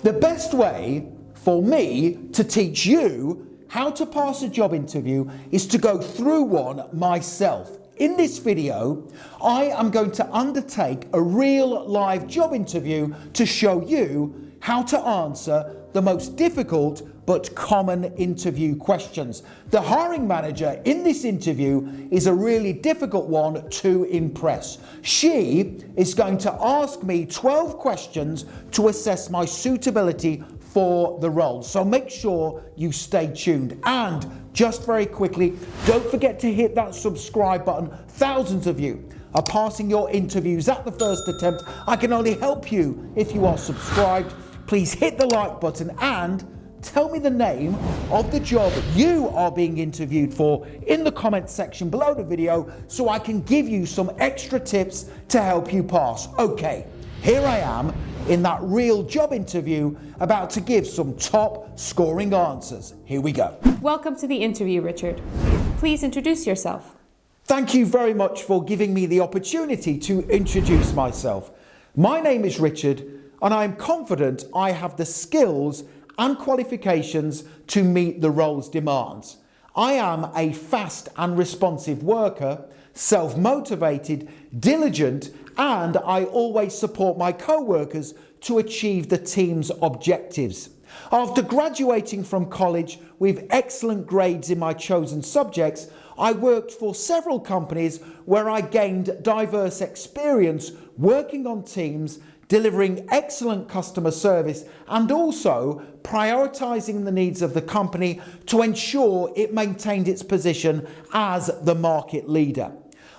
The best way for me to teach you how to pass a job interview is to go through one myself. In this video, I am going to undertake a real live job interview to show you how to answer the most difficult but common interview questions. The hiring manager in this interview is a really difficult one to impress. She is going to ask me 12 questions to assess my suitability for the role. So make sure you stay tuned. And just very quickly, don't forget to hit that subscribe button. Thousands of you are passing your interviews at the first attempt. I can only help you if you are subscribed. Please hit the like button and tell me the name of the job you are being interviewed for in the comment section below the video so I can give you some extra tips to help you pass. Okay, here I am in that real job interview about to give some top scoring answers. Here we go. Welcome to the interview, Richard. Please introduce yourself. Thank you very much for giving me the opportunity to introduce myself. My name is Richard and I am confident I have the skills and qualifications to meet the role's demands. I am a fast and responsive worker, self-motivated, diligent, and I always support my co-workers to achieve the team's objectives. After graduating from college with excellent grades in my chosen subjects, I worked for several companies where I gained diverse experience working on teams, delivering excellent customer service, and also prioritizing the needs of the company to ensure it maintained its position as the market leader.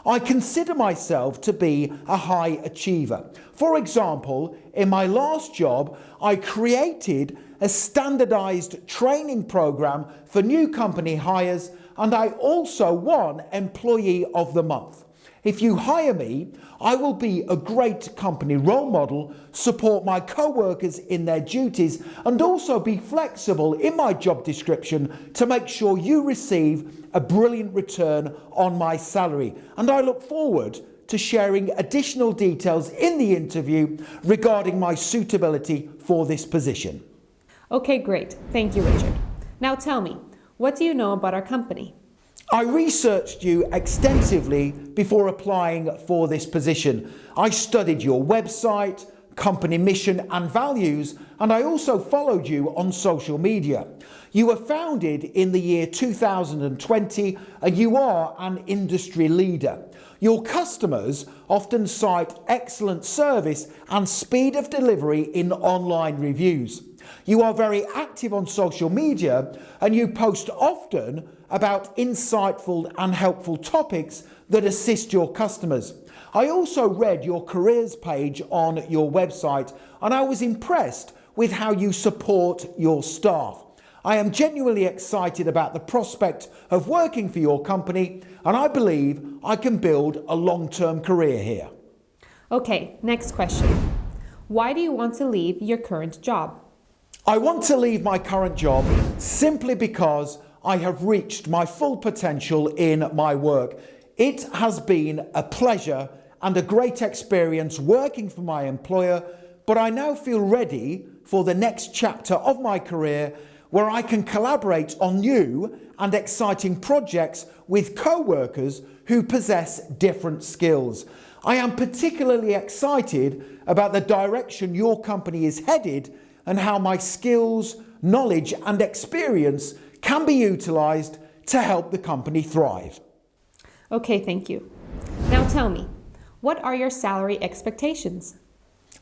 I consider myself to be a high achiever. For example, in my last job, I created a standardized training program for new company hires, and I also won Employee of the Month. If you hire me, I will be a great company role model, support my co-workers in their duties, and also be flexible in my job description to make sure you receive a brilliant return on my salary. And I look forward to sharing additional details in the interview regarding my suitability for this position. Okay, great. Thank you, Richard. Now tell me, what do you know about our company? I researched you extensively before applying for this position. I studied your website, company mission and values, and I also followed you on social media. You were founded in the year 2020 and you are an industry leader. Your customers often cite excellent service and speed of delivery in online reviews. You are very active on social media and you post often about insightful and helpful topics that assist your customers. I also read your careers page on your website and I was impressed with how you support your staff. I am genuinely excited about the prospect of working for your company and I believe I can build a long-term career here. Okay, next question. Why do you want to leave your current job? I want to leave my current job simply because I have reached my full potential in my work. It has been a pleasure and a great experience working for my employer, but I now feel ready for the next chapter of my career where I can collaborate on new and exciting projects with co-workers who possess different skills. I am particularly excited about the direction your company is headed and how my skills, knowledge and experience can be utilised to help the company thrive. Okay, thank you. Now tell me, what are your salary expectations?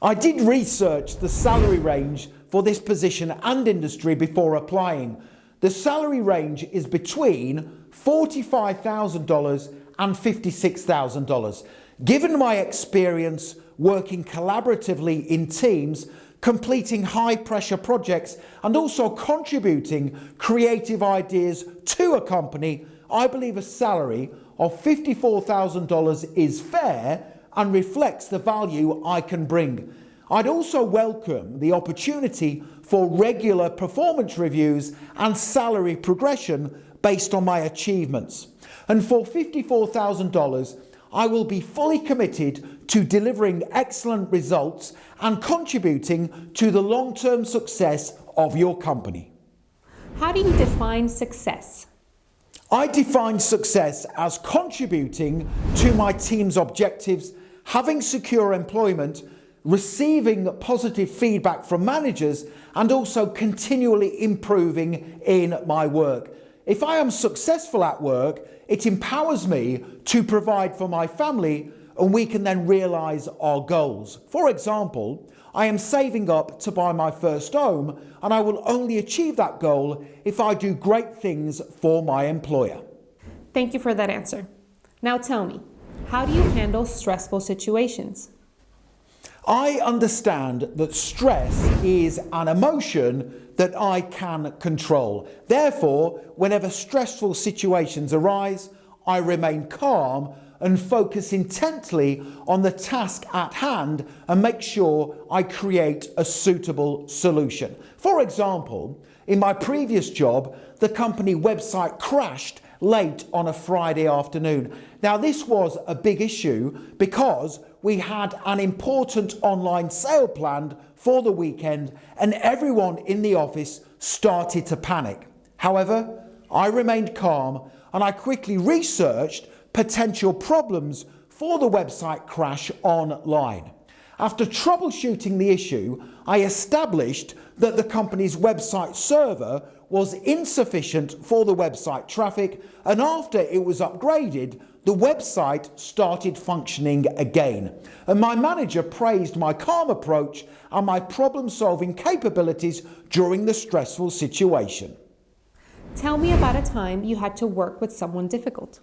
I did research the salary range for this position and industry before applying. The salary range is between $45,000 and $56,000. Given my experience working collaboratively in teams, completing high-pressure projects and also contributing creative ideas to a company, I believe a salary of $54,000 is fair and reflects the value I can bring. I'd also welcome the opportunity for regular performance reviews and salary progression based on my achievements. And for $54,000, I will be fully committed to delivering excellent results and contributing to the long-term success of your company. How do you define success? I define success as contributing to my team's objectives, having secure employment, receiving positive feedback from managers, and also continually improving in my work. If I am successful at work, it empowers me to provide for my family, and we can then realise our goals. For example, I am saving up to buy my first home, and I will only achieve that goal if I do great things for my employer. Thank you for that answer. Now tell me, how do you handle stressful situations? I understand that stress is an emotion that I can control. Therefore, whenever stressful situations arise, I remain calm and focus intently on the task at hand and make sure I create a suitable solution. For example, in my previous job, the company website crashed late on a Friday afternoon. Now, this was a big issue because we had an important online sale planned for the weekend and everyone in the office started to panic. However, I remained calm and I quickly researched potential problems for the website crash online. After troubleshooting the issue, I established that the company's website server was insufficient for the website traffic, and after it was upgraded, the website started functioning again. And my manager praised my calm approach and my problem-solving capabilities during the stressful situation. Tell me about a time you had to work with someone difficult.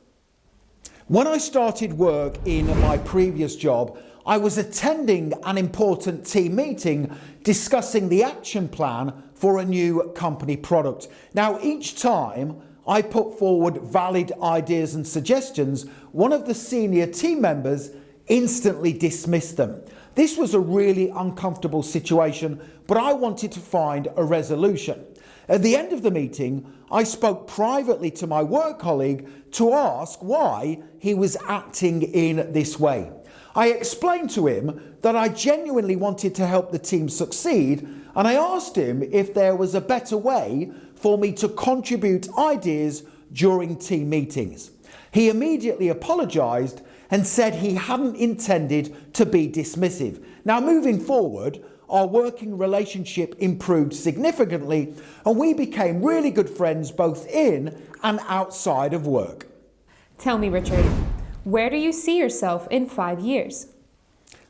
When I started work in my previous job, I was attending an important team meeting discussing the action plan for a new company product. Now, each time I put forward valid ideas and suggestions, one of the senior team members instantly dismissed them. This was a really uncomfortable situation, but I wanted to find a resolution. At the end of the meeting, I spoke privately to my work colleague to ask why he was acting in this way. I explained to him that I genuinely wanted to help the team succeed, and I asked him if there was a better way for me to contribute ideas during team meetings. He immediately apologised and said he hadn't intended to be dismissive. Now, moving forward, our working relationship improved significantly and we became really good friends both in and outside of work. Tell me, Richard, where do you see yourself in 5 years?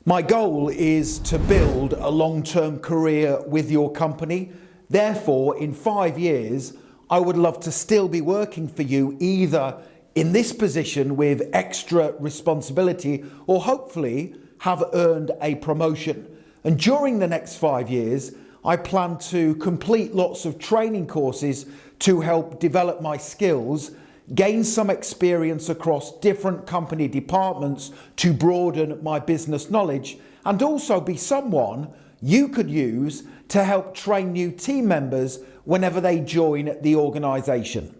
My goal is to build a long-term career with your company. Therefore, in 5 years, I would love to still be working for you either in this position with extra responsibility or hopefully have earned a promotion. And during the next 5 years, I plan to complete lots of training courses to help develop my skills, gain some experience across different company departments to broaden my business knowledge, and also be someone you could use to help train new team members whenever they join the organisation.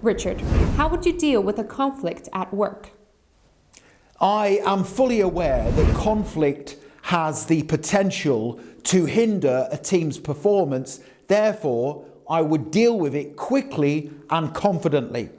Richard, how would you deal with a conflict at work? I am fully aware that conflict has the potential to hinder a team's performance. Therefore, I would deal with it quickly and confidently.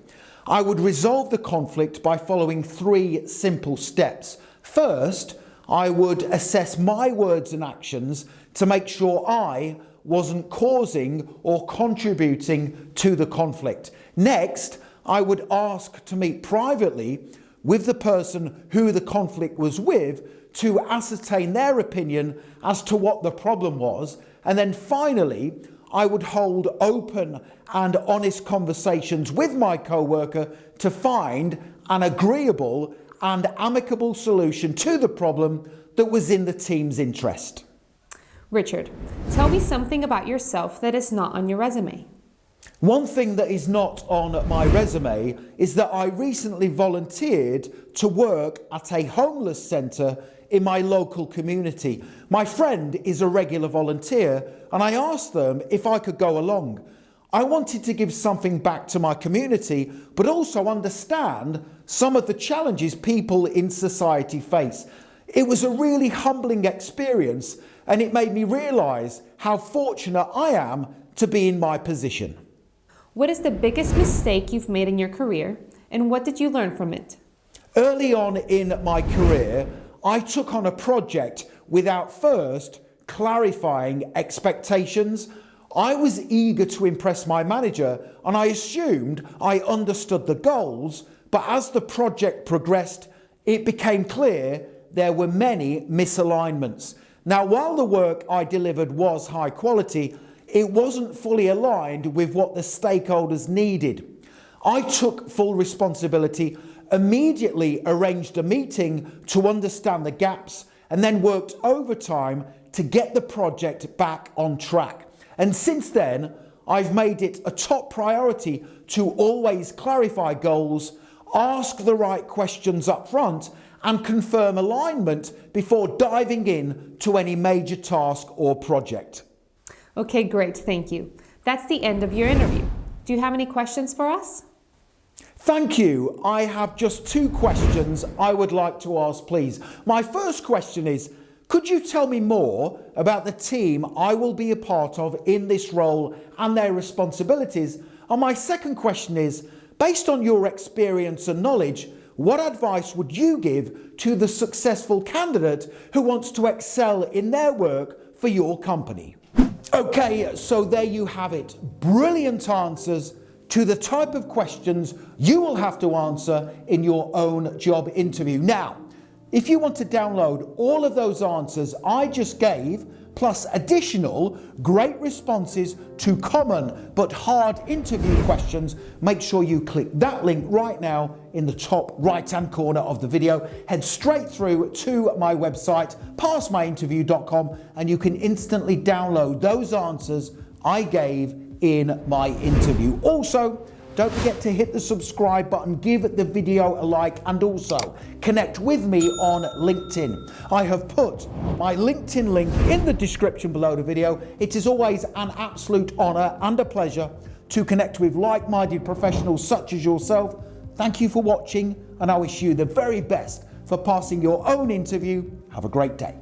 I would resolve the conflict by following 3 simple steps. First, I would assess my words and actions to make sure I wasn't causing or contributing to the conflict. Next, I would ask to meet privately with the person who the conflict was with to ascertain their opinion as to what the problem was. And then finally, I would hold open and honest conversations with my co-worker to find an agreeable and amicable solution to the problem that was in the team's interest. Richard, tell me something about yourself that is not on your resume. One thing that is not on my resume is that I recently volunteered to work at a homeless centre in my local community. My friend is a regular volunteer and I asked them if I could go along. I wanted to give something back to my community, but also understand some of the challenges people in society face. It was a really humbling experience, and it made me realise how fortunate I am to be in my position. What is the biggest mistake you've made in your career, and what did you learn from it? Early on in my career, I took on a project without first clarifying expectations. I was eager to impress my manager, and I assumed I understood the goals, but as the project progressed, it became clear there were many misalignments. Now, while the work I delivered was high quality, it wasn't fully aligned with what the stakeholders needed. I took full responsibility, immediately arranged a meeting to understand the gaps, and then worked overtime to get the project back on track. And since then, I've made it a top priority to always clarify goals, ask the right questions up front, and confirm alignment before diving in to any major task or project. Okay, great, thank you. That's the end of your interview. Do you have any questions for us? Thank you. I have just 2 questions I would like to ask, please. My first question is, could you tell me more about the team I will be a part of in this role and their responsibilities? And my second question is, based on your experience and knowledge, what advice would you give to the successful candidate who wants to excel in their work for your company? Okay, so there you have it. Brilliant answers to the type of questions you will have to answer in your own job interview. Now, if you want to download all of those answers I just gave, plus additional great responses to common but hard interview questions, make sure you click that link right now in the top right-hand corner of the video. Head straight through to my website, passmyinterview.com, and you can instantly download those answers I gave in my interview. Also, don't forget to hit the subscribe button, give the video a like, and also connect with me on LinkedIn. I have put my LinkedIn link in the description below the video. It is always an absolute honour and a pleasure to connect with like-minded professionals such as yourself. Thank you for watching, and I wish you the very best for passing your own interview. Have a great day.